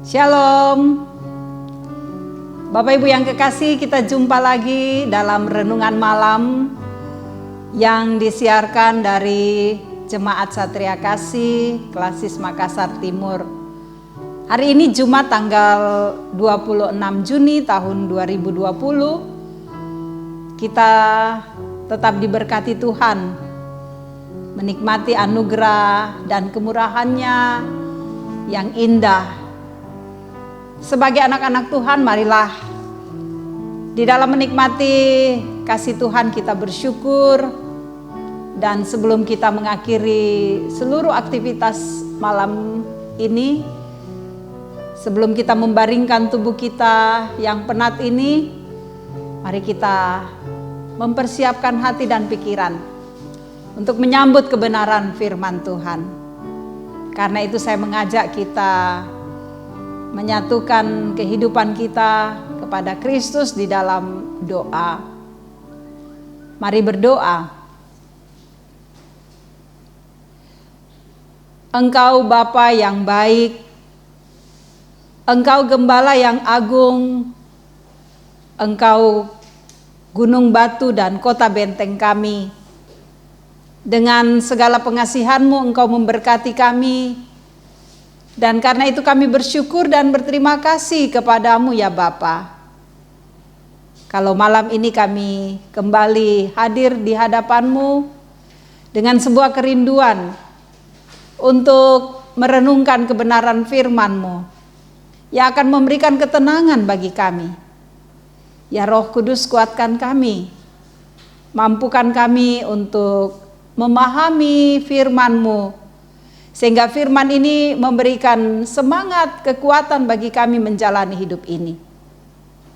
Shalom. Bapak Ibu yang kekasih, kita jumpa lagi dalam renungan malam yang disiarkan dari Jemaat Satria Kasih Klasis Makassar Timur. Hari ini Jumat tanggal 26 Juni tahun 2020. Kita tetap diberkati Tuhan, menikmati anugerah dan kemurahan-Nya yang indah. Sebagai anak-anak Tuhan, marilah di dalam menikmati kasih Tuhan kita bersyukur. Dan sebelum kita mengakhiri seluruh aktivitas malam ini, sebelum kita membaringkan tubuh kita yang penat ini, mari kita mempersiapkan hati dan pikiran untuk menyambut kebenaran firman Tuhan. Karena itu saya mengajak kita menyatukan kehidupan kita kepada Kristus di dalam doa. Mari berdoa. Engkau Bapa yang baik, Engkau Gembala yang agung, Engkau gunung batu dan kota benteng kami. Dengan segala pengasihan-Mu Engkau memberkati kami. Dan karena itu kami bersyukur dan berterima kasih kepadamu ya Bapa. Kalau malam ini kami kembali hadir di hadapan-Mu dengan sebuah kerinduan untuk merenungkan kebenaran firman-Mu yang akan memberikan ketenangan bagi kami. Ya Roh Kudus, kuatkan kami, mampukan kami untuk memahami firman-Mu, sehingga firman ini memberikan semangat, kekuatan bagi kami menjalani hidup ini.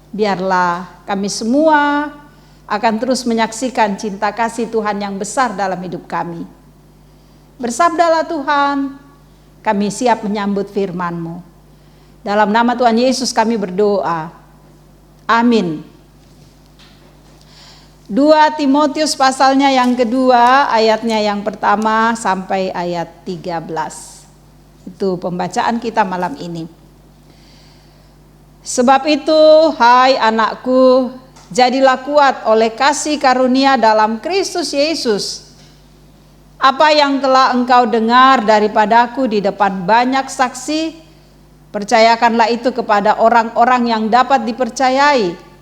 Biarlah kami semua akan terus menyaksikan cinta kasih Tuhan yang besar dalam hidup kami. Bersabdalah Tuhan, kami siap menyambut firman-Mu. Dalam nama Tuhan Yesus kami berdoa. Amin. 2 Timotius pasalnya yang kedua, ayatnya yang pertama sampai ayat 13. Itu pembacaan kita malam ini. Sebab itu, hai anakku, jadilah kuat oleh kasih karunia dalam Kristus Yesus. Apa yang telah engkau dengar daripadaku di depan banyak saksi, percayakanlah itu kepada orang-orang yang dapat dipercayai,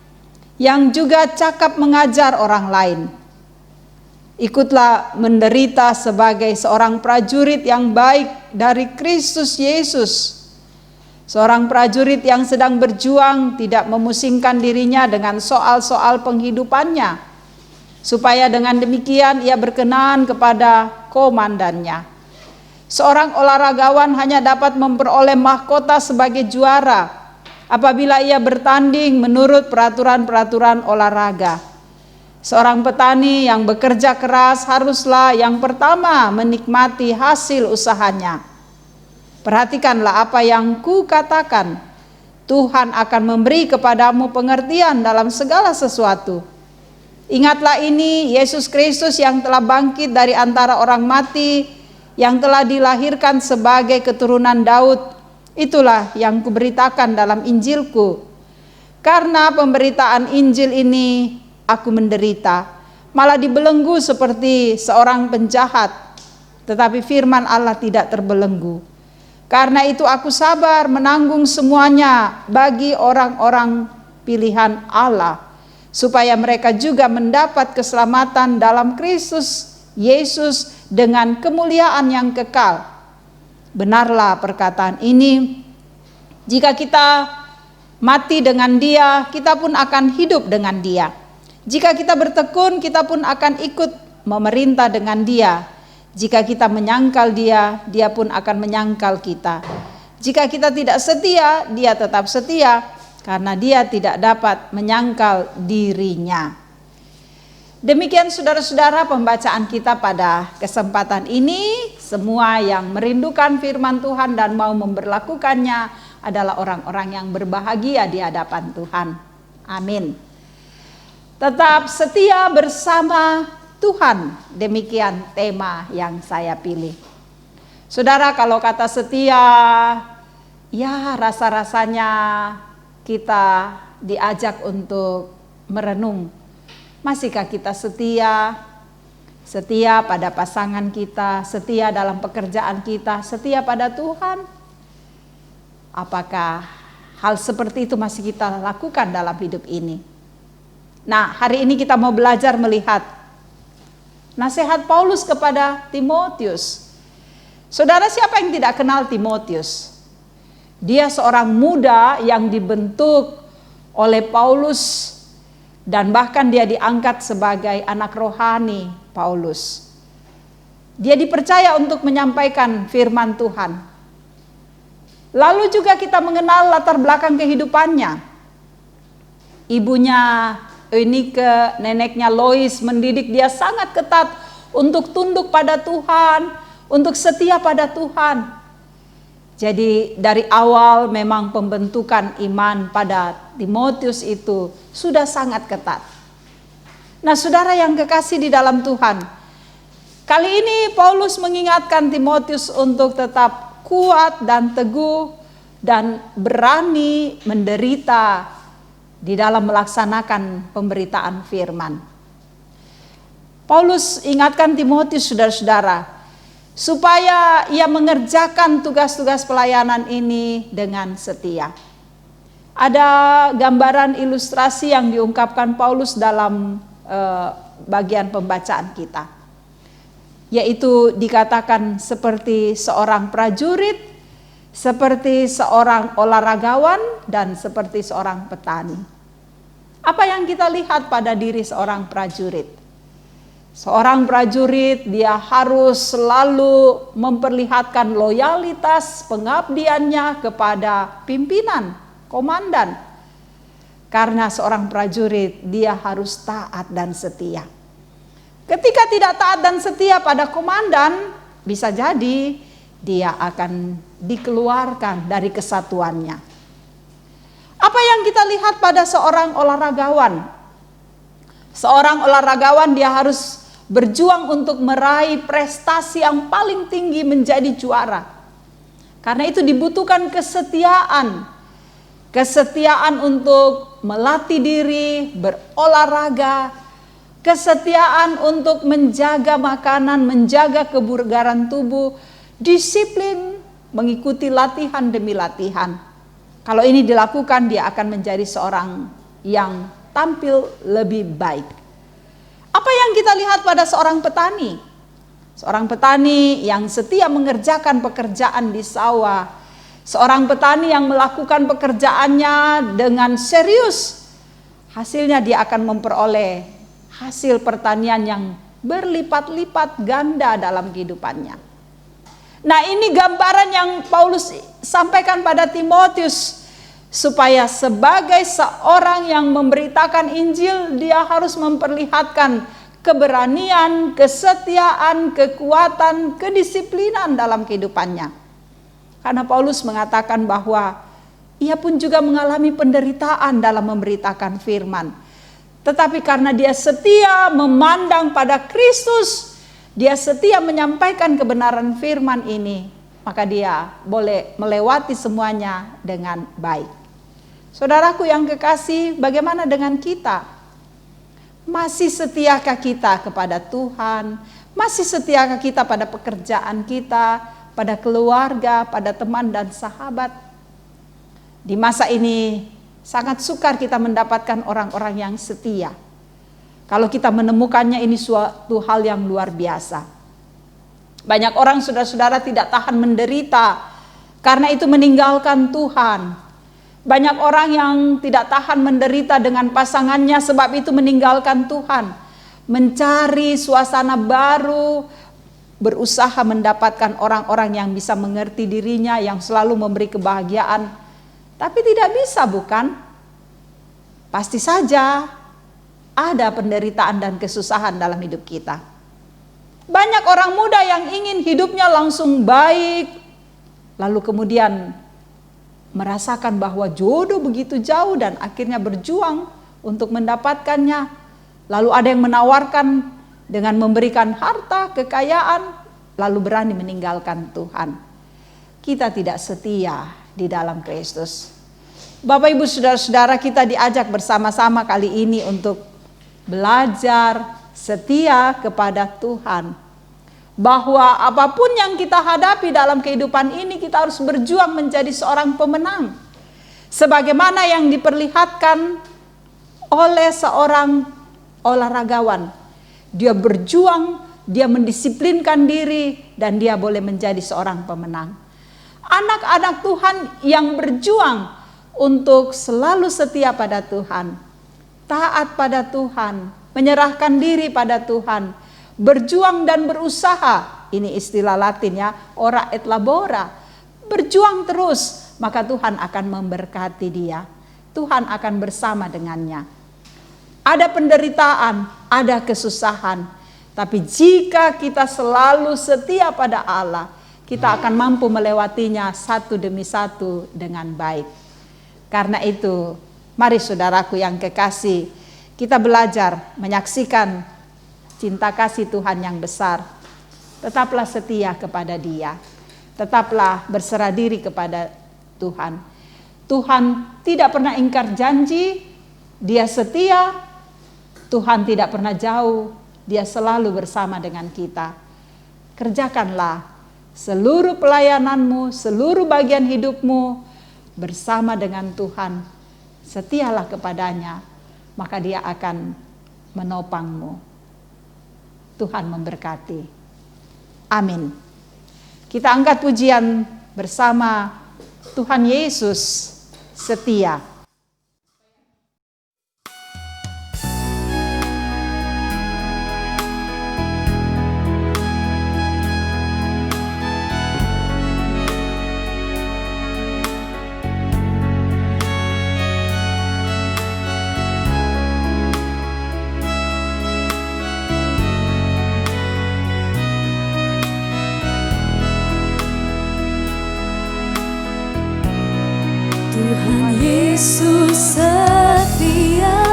yang juga cakap mengajar orang lain. Ikutlah menderita sebagai seorang prajurit yang baik dari Kristus Yesus. Seorang prajurit yang sedang berjuang tidak memusingkan dirinya dengan soal-soal penghidupannya, supaya dengan demikian ia berkenan kepada komandannya. Seorang olahragawan hanya dapat memperoleh mahkota sebagai juara apabila ia bertanding menurut peraturan-peraturan olahraga. Seorang petani yang bekerja keras haruslah yang pertama menikmati hasil usahanya. Perhatikanlah apa yang kukatakan. Tuhan akan memberi kepadamu pengertian dalam segala sesuatu. Ingatlah ini, Yesus Kristus yang telah bangkit dari antara orang mati, yang telah dilahirkan sebagai keturunan Daud, itulah yang kuberitakan dalam Injilku. Karena pemberitaan Injil ini aku menderita, malah dibelenggu seperti seorang penjahat. Tetapi firman Allah tidak terbelenggu. Karena itu aku sabar menanggung semuanya bagi orang-orang pilihan Allah, supaya mereka juga mendapat keselamatan dalam Kristus Yesus dengan kemuliaan yang kekal. Benarlah perkataan ini, jika kita mati dengan Dia, kita pun akan hidup dengan Dia. Jika kita bertekun, kita pun akan ikut memerintah dengan Dia. Jika kita menyangkal Dia, Dia pun akan menyangkal kita. Jika kita tidak setia, Dia tetap setia, karena Dia tidak dapat menyangkal dirinya. Demikian saudara-saudara pembacaan kita pada kesempatan ini. Semua yang merindukan firman Tuhan dan mau memberlakukannya adalah orang-orang yang berbahagia di hadapan Tuhan. Amin. Tetap setia bersama Tuhan, demikian tema yang saya pilih. Saudara, kalau kata setia ya rasa-rasanya kita diajak untuk merenung. Masihkah kita setia pada pasangan kita, setia dalam pekerjaan kita, setia pada Tuhan? Apakah hal seperti itu masih kita lakukan dalam hidup ini? Nah, hari ini kita mau belajar melihat nasihat Paulus kepada Timotius. Saudara, siapa yang tidak kenal Timotius? Dia seorang muda yang dibentuk oleh Paulus dan bahkan dia diangkat sebagai anak rohani Paulus. Dia dipercaya untuk menyampaikan firman Tuhan. Lalu juga kita mengenal latar belakang kehidupannya. Ibunya Eunike, neneknya Lois mendidik dia sangat ketat untuk tunduk pada Tuhan, untuk setia pada Tuhan. Jadi dari awal memang pembentukan iman pada Timotius itu sudah sangat ketat. Nah, saudara yang kekasih di dalam Tuhan, kali ini Paulus mengingatkan Timotius untuk tetap kuat dan teguh dan berani menderita di dalam melaksanakan pemberitaan firman. Paulus ingatkan Timotius, saudara-saudara, supaya ia mengerjakan tugas-tugas pelayanan ini dengan setia. Ada gambaran ilustrasi yang diungkapkan Paulus dalam bagian pembacaan kita, yaitu dikatakan seperti seorang prajurit, seperti seorang olahragawan, dan seperti seorang petani. Apa yang kita lihat pada diri seorang prajurit? Seorang prajurit dia harus selalu memperlihatkan loyalitas pengabdiannya kepada pimpinan, komandan. Karena seorang prajurit dia harus taat dan setia. Ketika tidak taat dan setia pada komandan, bisa jadi dia akan dikeluarkan dari kesatuannya. Apa yang kita lihat pada seorang olahragawan? Seorang olahragawan dia harus berjuang untuk meraih prestasi yang paling tinggi, menjadi juara. Karena itu dibutuhkan kesetiaan. Kesetiaan untuk melatih diri, berolahraga, kesetiaan untuk menjaga makanan, menjaga kebugaran tubuh, disiplin mengikuti latihan demi latihan. Kalau ini dilakukan, dia akan menjadi seorang yang tampil lebih baik. Apa yang kita lihat pada seorang petani? Seorang petani yang setia mengerjakan pekerjaan di sawah. Seorang petani yang melakukan pekerjaannya dengan serius. Hasilnya dia akan memperoleh hasil pertanian yang berlipat-lipat ganda dalam kehidupannya. Nah, ini gambaran yang Paulus sampaikan pada Timotius, supaya sebagai seorang yang memberitakan Injil, dia harus memperlihatkan keberanian, kesetiaan, kekuatan, kedisiplinan dalam kehidupannya. Karena Paulus mengatakan bahwa ia pun juga mengalami penderitaan dalam memberitakan firman. Tetapi karena dia setia memandang pada Kristus, dia setia menyampaikan kebenaran firman ini, maka dia boleh melewati semuanya dengan baik. Saudaraku yang kekasih, bagaimana dengan kita? Masih setiakah kita kepada Tuhan? Masih setiakah kita pada pekerjaan kita, pada keluarga, pada teman dan sahabat? Di masa ini sangat sukar kita mendapatkan orang-orang yang setia. Kalau kita menemukannya, ini suatu hal yang luar biasa. Banyak orang, saudara-saudara, tidak tahan menderita karena itu meninggalkan Tuhan. Banyak orang yang tidak tahan menderita dengan pasangannya sebab itu meninggalkan Tuhan. Mencari suasana baru, berusaha mendapatkan orang-orang yang bisa mengerti dirinya, yang selalu memberi kebahagiaan. Tapi tidak bisa, bukan? Pasti saja ada penderitaan dan kesusahan dalam hidup kita. Banyak orang muda yang ingin hidupnya langsung baik, lalu kemudian merasakan bahwa jodoh begitu jauh dan akhirnya berjuang untuk mendapatkannya. Lalu ada yang menawarkan dengan memberikan harta, kekayaan, lalu berani meninggalkan Tuhan. Kita tidak setia di dalam Kristus. Bapak Ibu Saudara-saudara, kita diajak bersama-sama kali ini untuk belajar setia kepada Tuhan. Bahwa apapun yang kita hadapi dalam kehidupan ini, kita harus berjuang menjadi seorang pemenang. Sebagaimana yang diperlihatkan oleh seorang olahragawan. Dia berjuang, dia mendisiplinkan diri, dan dia boleh menjadi seorang pemenang. Anak-anak Tuhan yang berjuang untuk selalu setia pada Tuhan, taat pada Tuhan, menyerahkan diri pada Tuhan, berjuang dan berusaha. Ini istilah Latin ya, ora et labora. Berjuang terus, maka Tuhan akan memberkati dia. Tuhan akan bersama dengannya. Ada penderitaan, ada kesusahan, tapi jika kita selalu setia pada Allah, kita akan mampu melewatinya satu demi satu dengan baik. Karena itu, mari saudaraku yang kekasih, kita belajar menyaksikan cinta kasih Tuhan yang besar. Tetaplah setia kepada Dia. Tetaplah berserah diri kepada Tuhan. Tuhan tidak pernah ingkar janji, Dia setia. Tuhan tidak pernah jauh, Dia selalu bersama dengan kita. Kerjakanlah seluruh pelayananmu, seluruh bagian hidupmu bersama dengan Tuhan. Setialah kepadanya, maka Dia akan menopangmu. Tuhan memberkati. Amin. Kita angkat pujian bersama. Tuhan Yesus setia. Yesus setia,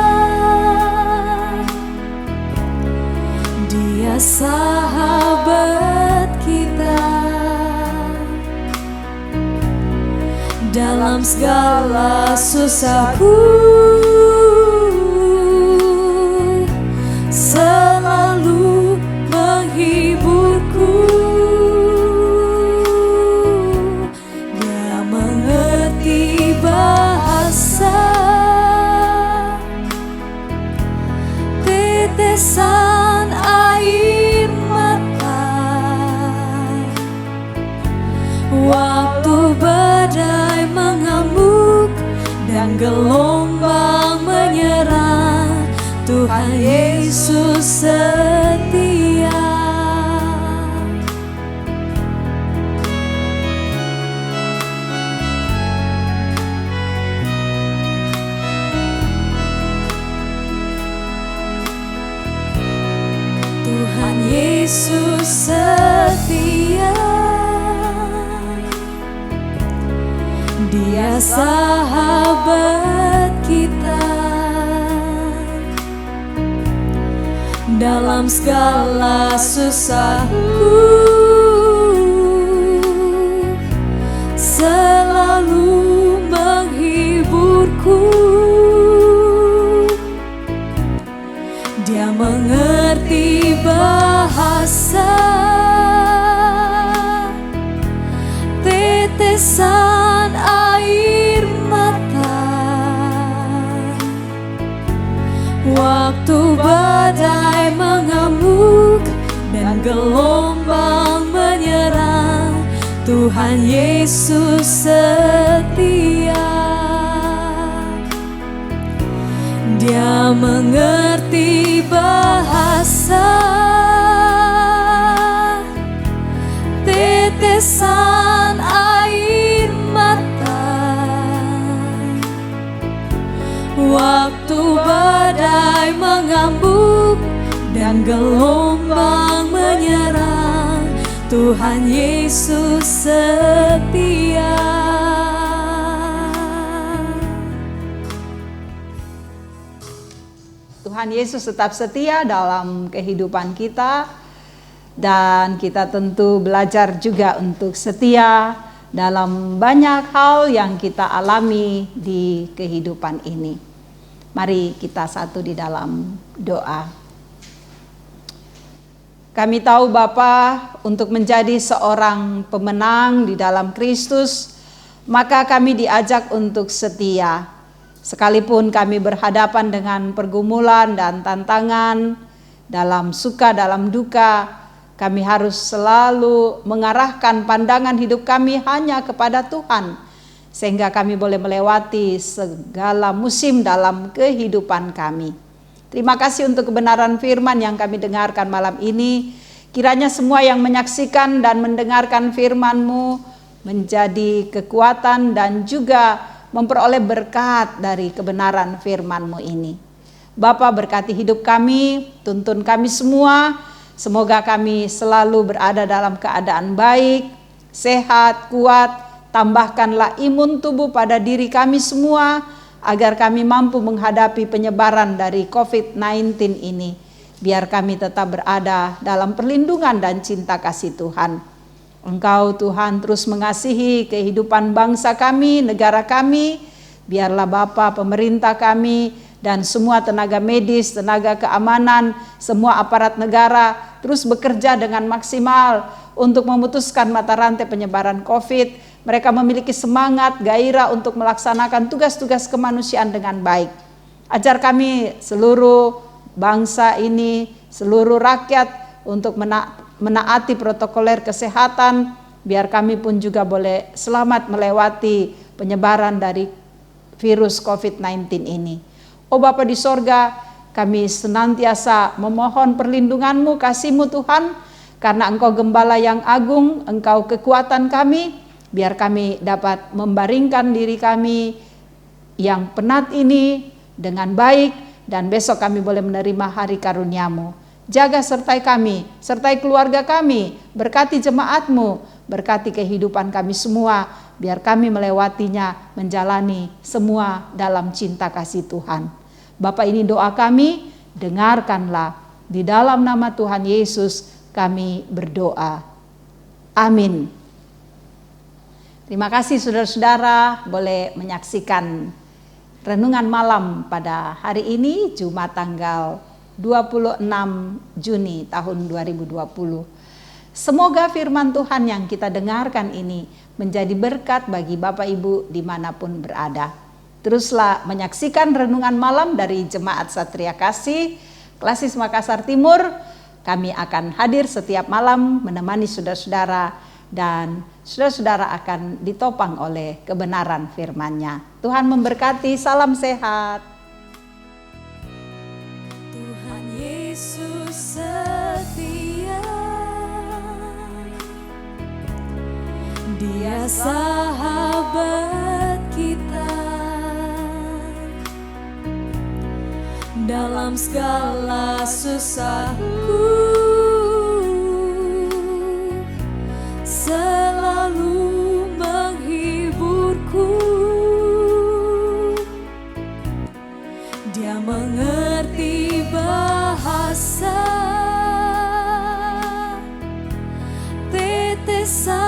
Dia sahabat kita dalam segala susahku, selalu menghiburku. Dia mengerti bahasa tetesan air mata waktu badai mengamuk dan gelombang menyerang. Tuhan Yesus setia. Tuhan Yesus setia, Dia sahabat kita dalam segala susahku, selalu menghiburku. Dia mengerti bahasa tetesan air mata waktu badai mengamuk dan gelombang menyerang. Tuhan Yesus setia. Dia mengerti bahasa tetesan air mata waktu badai mengamuk dan gelombang menyerang. Tuhan Yesus setia. Tuhan Yesus tetap setia dalam kehidupan kita, dan kita tentu belajar juga untuk setia dalam banyak hal yang kita alami di kehidupan ini. Mari kita satu di dalam doa. Kami tahu Bapa, untuk menjadi seorang pemenang di dalam Kristus, maka kami diajak untuk setia. Sekalipun kami berhadapan dengan pergumulan dan tantangan, dalam suka, dalam duka, kami harus selalu mengarahkan pandangan hidup kami hanya kepada Tuhan, sehingga kami boleh melewati segala musim dalam kehidupan kami. Terima kasih untuk kebenaran firman yang kami dengarkan malam ini. Kiranya semua yang menyaksikan dan mendengarkan firman-Mu menjadi kekuatan dan juga memperoleh berkat dari kebenaran firman-Mu ini. Bapa, berkati hidup kami, tuntun kami semua. Semoga kami selalu berada dalam keadaan baik, sehat, kuat. Tambahkanlah imun tubuh pada diri kami semua, agar kami mampu menghadapi penyebaran dari COVID-19 ini. Biar kami tetap berada dalam perlindungan dan cinta kasih Tuhan. Engkau Tuhan terus mengasihi kehidupan bangsa kami, negara kami. Biarlah Bapa, pemerintah kami, dan semua tenaga medis, tenaga keamanan, semua aparat negara terus bekerja dengan maksimal untuk memutuskan mata rantai penyebaran COVID. Mereka memiliki semangat, gairah untuk melaksanakan tugas-tugas kemanusiaan dengan baik. Ajar kami seluruh bangsa ini, seluruh rakyat untuk menaati protokoler kesehatan, biar kami pun juga boleh selamat melewati penyebaran dari virus COVID-19 ini. Oh Bapa di sorga, kami senantiasa memohon perlindungan-Mu, kasih-Mu Tuhan, karena Engkau Gembala yang agung, Engkau kekuatan kami. Biar kami dapat membaringkan diri kami yang penat ini dengan baik, dan besok kami boleh menerima hari karunia-Mu. Jaga sertai kami, sertai keluarga kami, berkati jemaat-Mu, berkati kehidupan kami semua, biar kami melewatinya, menjalani semua dalam cinta kasih Tuhan. Bapa, ini doa kami, dengarkanlah. Di dalam nama Tuhan Yesus kami berdoa. Amin. Terima kasih saudara-saudara boleh menyaksikan renungan malam pada hari ini, Jumat tanggal 26 Juni tahun 2020. Semoga firman Tuhan yang kita dengarkan ini menjadi berkat bagi Bapak Ibu dimanapun berada. Teruslah menyaksikan renungan malam dari Jemaat Satria Kasih, Klasis Makassar Timur. Kami akan hadir setiap malam menemani saudara-saudara, dan saudara-saudara akan ditopang oleh kebenaran firman-Nya. Tuhan memberkati, salam sehat. Tuhan Yesus setia, Dia sahabat kita dalam segala susahku. Selalu menghiburku, Dia mengerti bahasa tetesan